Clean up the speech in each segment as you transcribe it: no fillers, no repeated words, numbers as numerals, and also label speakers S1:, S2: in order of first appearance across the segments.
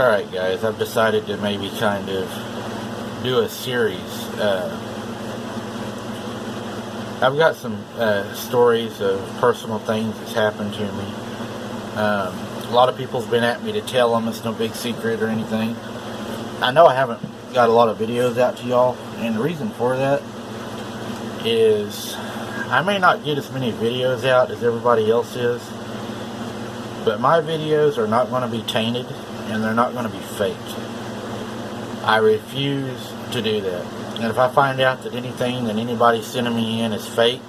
S1: Alright guys, I've decided to maybe kind of do a series. I've got some stories of personal things that's happened to me. A lot of people's been at me to tell them. It's no big secret or anything. I know I haven't got a lot of videos out to y'all, and the reason for that is I may not get as many videos out as everybody else is, but my videos are not going to be tainted and they're not going to be faked. I refuse to do that. And if I find out that anything that anybody's sending me in is fake,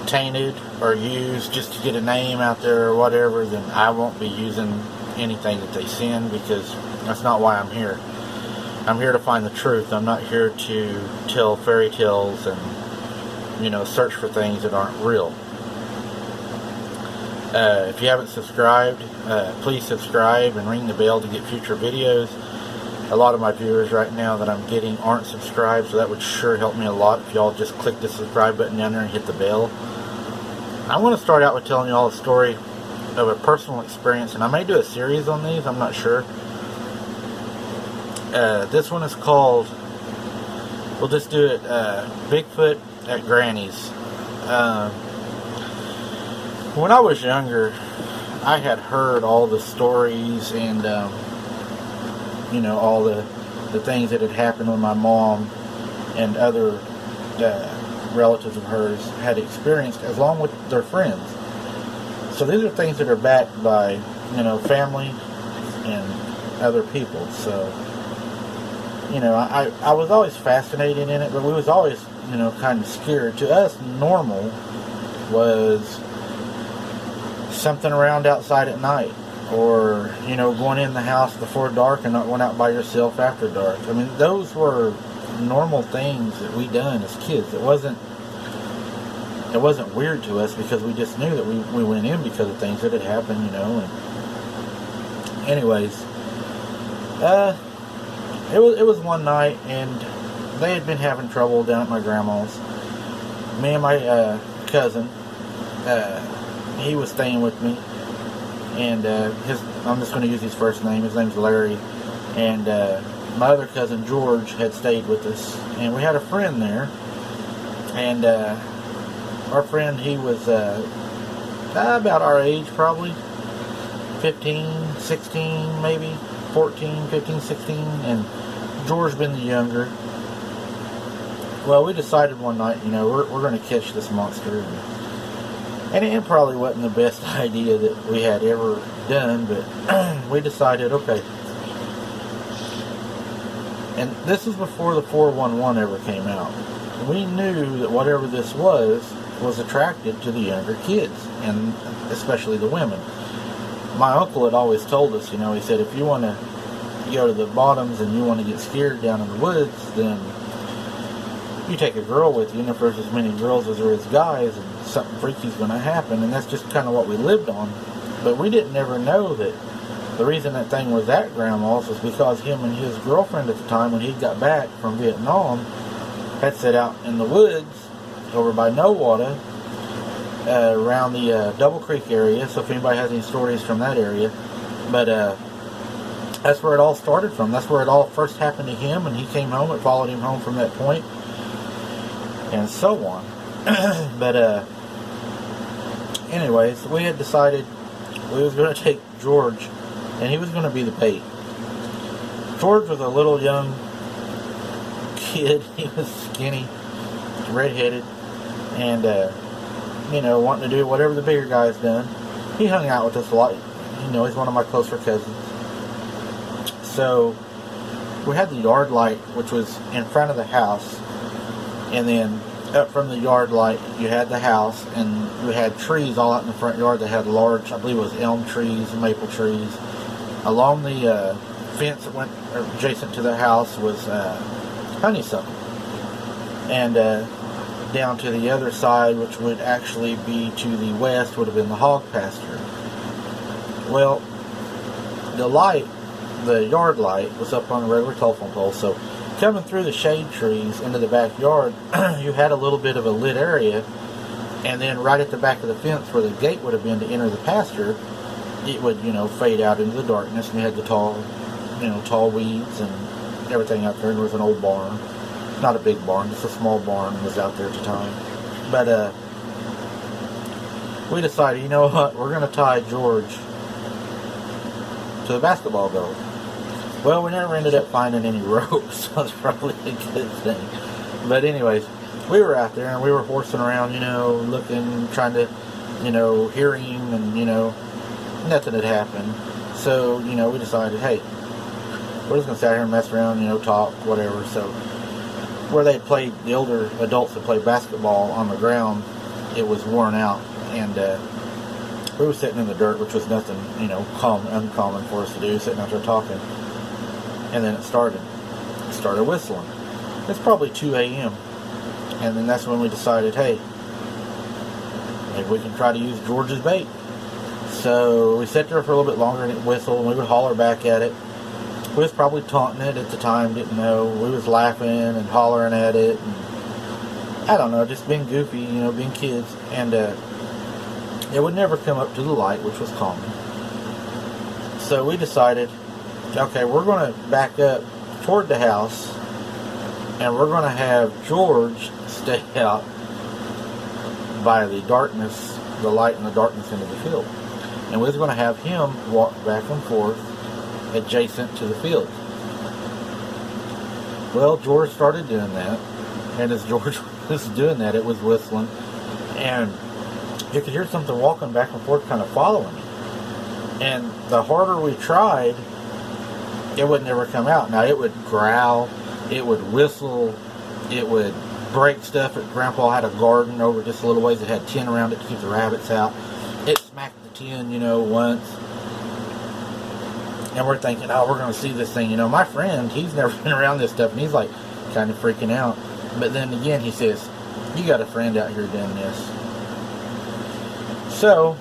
S1: tainted, or used just to get a name out there or whatever, then I won't be using anything that they send, because that's not why I'm here. I'm here to find the truth. I'm not here to tell fairy tales and, search for things that aren't real. If you haven't subscribed, please subscribe and ring the bell to get future videos. A lot of my viewers right now that I'm getting aren't subscribed, so that would sure help me a lot if y'all just click the subscribe button down there and hit the bell. I want to start out with telling y'all a story of a personal experience, and I may do a series on these, I'm not sure. This one is called, we'll just do it, Bigfoot at Granny's. When I was younger, I had heard all the stories and, all the things that had happened with my mom and other relatives of hers had experienced, along with their friends. So these are things that are backed by, family and other people. So, I was always fascinated in it, but we was always, kind of scared. To us, normal was something around outside at night, or going in the house before dark and not going out by yourself after dark. I mean, those were normal things that we done as kids. It wasn't weird to us, because we just knew that we went in because of things that had happened, and anyways, it was one night, and they had been having trouble down at my grandma's. Me and my cousin, he was staying with me, and I'm just going to use his first name. His name's Larry, and my other cousin George had stayed with us, and we had a friend there, and our friend, he was about our age, probably 15, 16, maybe 14, 15, 16, and George been the younger. Well, we decided one night, we're going to catch this monster. And it probably wasn't the best idea that we had ever done, but we decided, okay. And this is before the 411 ever came out. We knew that whatever this was attracted to the younger kids, and especially the women. My uncle had always told us, he said, if you want to go to the bottoms and you want to get scared down in the woods, then you take a girl with you, and if there's as many girls as there is guys, and something freaky is going to happen. And that's just kind of what we lived on. But we didn't ever know that the reason that thing was at Grandma's was because him and his girlfriend at the time, when he got back from Vietnam, had set out in the woods over by Nowata, around the Double Creek area. So if anybody has any stories from that area, but that's where it all started from. That's where it all first happened to him, and he came home. It followed him home from that point, and so on. But anyways, we had decided we was going to take George, and he was going to be the bait. George was a little young kid. He was skinny, redheaded, and wanting to do whatever the bigger guys done. He hung out with us a lot. He's one of my closer cousins. So we had the yard light, which was in front of the house, and then up from the yard light you had the house, and we had trees all out in the front yard that had large, I believe it was elm trees, maple trees. Along the fence that went adjacent to the house was honeysuckle, and down to the other side, which would actually be to the west, would have been the hog pasture. Well, the yard light was up on a regular telephone pole, so coming through the shade trees into the backyard, you had a little bit of a lit area, and then right at the back of the fence where the gate would have been to enter the pasture, it would, fade out into the darkness, and you had the tall weeds and everything out there. And there was an old barn, not a big barn, just a small barn was out there at the time. But we decided, you know what, we're going to tie George to the basketball goal. Well, we never ended up finding any ropes, so that's probably a good thing. But anyways, we were out there and we were horsing around, looking, trying to, hear him, and, nothing had happened. So, we decided, hey, we're just going to sit out here and mess around, talk, whatever. So, where they played, the older adults that played basketball on the ground, it was worn out. And we were sitting in the dirt, which was nothing, uncommon for us to do, sitting out there talking. And then it started whistling. It's probably 2 a.m. And then that's when we decided, hey, maybe we can try to use George's bait. So we sat there for a little bit longer and it whistled, and we would holler back at it. We was probably taunting it at the time, didn't know. We was laughing and hollering at it. And I don't know, just being goofy, being kids. And it would never come up to the light, which was common. So we decided, okay, we're going to back up toward the house, and we're going to have George stay out by the darkness, the light and the darkness into the field. And we're going to have him walk back and forth adjacent to the field. Well, George started doing that, and as George was doing that, it was whistling, and you could hear something walking back and forth, kind of following him. And the harder we tried, it would never come out. Now, it would growl, it would whistle, it would break stuff. Grandpa had a garden over just a little ways that had tin around it to keep the rabbits out. It smacked the tin, once. And we're thinking, oh, we're going to see this thing. My friend, he's never been around this stuff, and he's like kind of freaking out. But then again, he says, you got a friend out here doing this. So,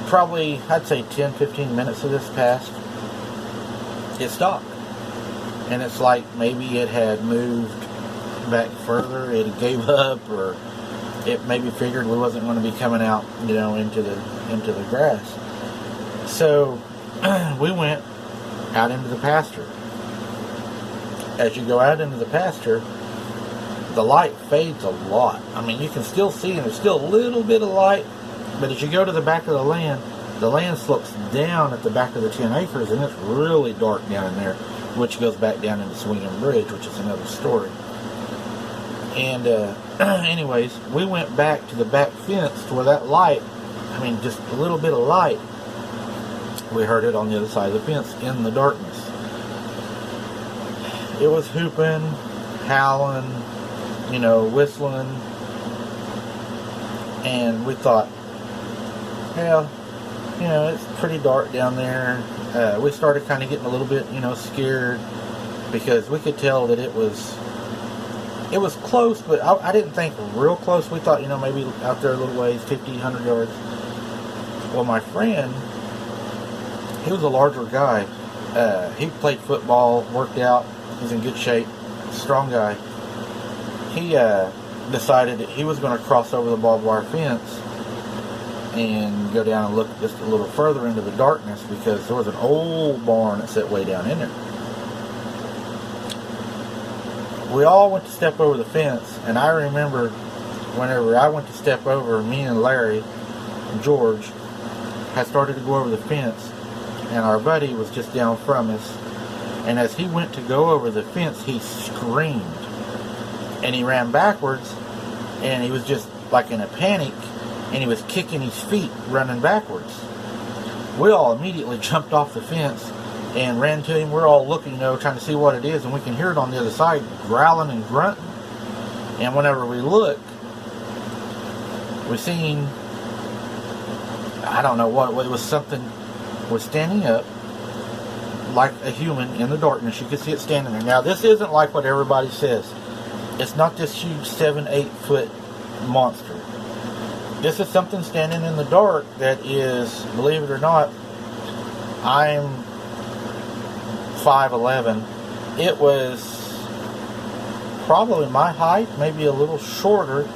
S1: probably, I'd say 10-15 minutes of this passed. It stopped. And it's like maybe it had moved back further, it gave up, or it maybe figured we wasn't going to be coming out, into the grass. So we went out into the pasture. As you go out into the pasture, the light fades a lot. I mean, you can still see, and there's still a little bit of light, but as you go to the back of the land slopes down at the back of the 10 acres, and it's really dark down in there, which goes back down into Swinging Bridge, which is another story. And anyways, we went back to the back fence to where that light, just a little bit of light, we heard it on the other side of the fence in the darkness. It was hooping, howling, whistling, and we thought, well, it's pretty dark down there. We started kind of getting a little bit, scared, because we could tell that it was close, but I didn't think real close. We thought, maybe out there a little ways, 50, 100 yards. Well, my friend, he was a larger guy. He played football, worked out, he's in good shape, strong guy. He decided that he was going to cross over the barbed wire fence and go down and look just a little further into the darkness, because there was an old barn that sat way down in there. We all went to step over the fence, and I remember whenever I went to step over, me and Larry and George had started to go over the fence, and our buddy was just down from us, and as he went to go over the fence, he screamed, and he ran backwards, and he was just like in a panic, and he was kicking his feet running backwards. We all immediately jumped off the fence and ran to him. We're all looking, trying to see what it is, and we can hear it on the other side growling and grunting. And whenever we look, we seen, I don't know what it was, something was standing up like a human in the darkness. You could see it standing there. Now, this isn't like what everybody says. It's not this huge 7-8 foot monster. This is something standing in the dark that is, believe it or not, I'm 5'11". It was probably my height, maybe a little shorter,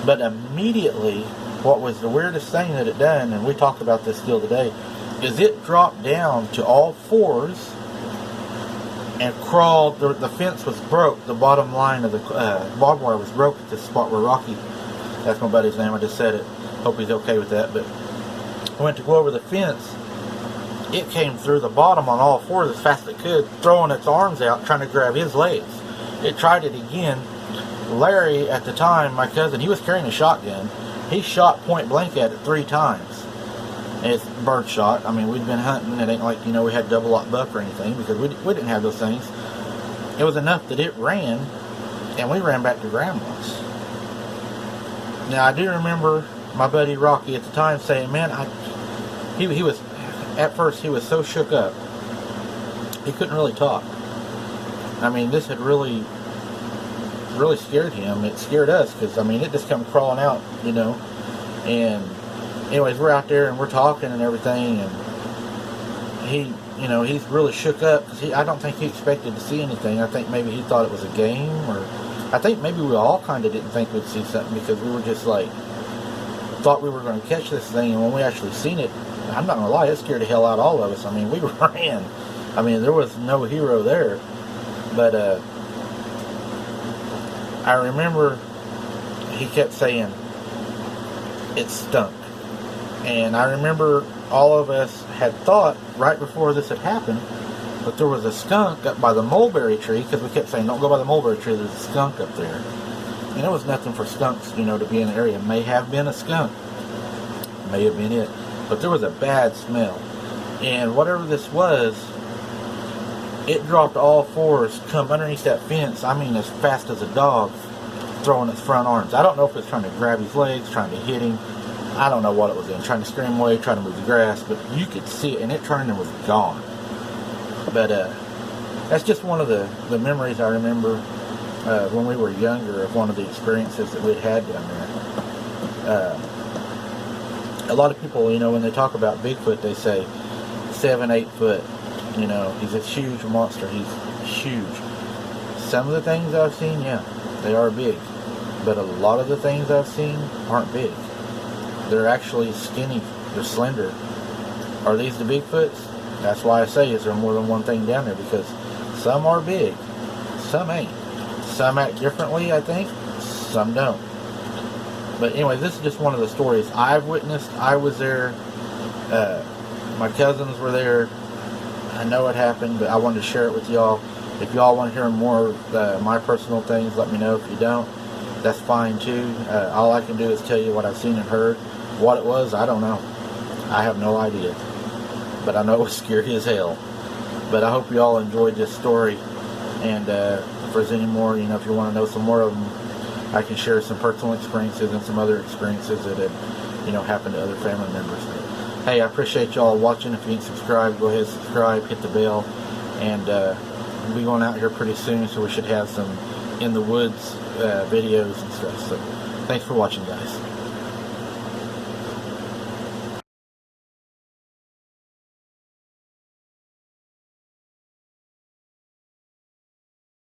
S1: but immediately what was the weirdest thing that it done, and we talked about this still today, is it dropped down to all fours and crawled. The fence was broke. The bottom line of the barbed wire was broke at this spot where Rocky, that's my buddy's name, I just said it, hope he's okay with that, but I went to go over the fence. It came through the bottom on all fours as fast as it could, throwing its arms out, trying to grab his legs. It tried it again. Larry, at the time, my cousin, he was carrying a shotgun. He shot point blank at it 3 times. And it's bird shot. I mean, we'd been hunting. It ain't like, we had double lock buck or anything, because we didn't have those things. It was enough that it ran, and we ran back to Grandma's. Now, I do remember my buddy Rocky at the time saying, man, he was, at first, he was so shook up, he couldn't really talk. I mean, this had really scared him. It scared us, because, I mean, it just come crawling out, and anyways, we're out there and we're talking and everything, and he, he's really shook up, because I don't think he expected to see anything. I think maybe he thought it was a game, or I think maybe we all kind of didn't think we'd see something, because we were just like, thought we were going to catch this thing, and when we actually seen it, I'm not going to lie, it scared the hell out of all of us. I mean, we ran. I mean, there was no hero there, but I remember he kept saying it stunk. And I remember all of us had thought right before this had happened that there was a skunk up by the mulberry tree, because we kept saying, don't go by the mulberry tree, there's a skunk up there. And it was nothing for skunks, to be in the area. It may have been a skunk. May have been it. But there was a bad smell. And whatever this was, it dropped all fours, come underneath that fence, I mean as fast as a dog, throwing its front arms. I don't know if it's trying to grab his legs, trying to hit him. I don't know what it was doing, trying to scare him away, trying to move the grass, but you could see it, and it turned and was gone. But that's just one of the memories I remember when we were younger, of one of the experiences that we'd had down there. A lot of people, when they talk about Bigfoot, they say 7-8 foot. He's a huge monster. He's huge. Some of the things I've seen, yeah, they are big. But a lot of the things I've seen aren't big. They're actually skinny. They're slender. Are these the Bigfoots? That's why I say, is there more than one thing down there? Because some are big. Some ain't. Some act differently, I think. Some don't. But anyway, this is just one of the stories I've witnessed. I was there. My cousins were there. I know it happened, but I wanted to share it with y'all. If y'all want to hear more of my personal things, let me know. If you don't, that's fine too. All I can do is tell you what I've seen and heard. What it was, I don't know. I have no idea. But I know it was scary as hell. But I hope you all enjoyed this story. And if there's any more, if you want to know some more of them, I can share some personal experiences and some other experiences that have, happened to other family members. But, hey, I appreciate y'all watching. If you ain't subscribed, go ahead and subscribe, hit the bell. And we'll be going out here pretty soon, so we should have some in the woods videos and stuff. So thanks for watching, guys.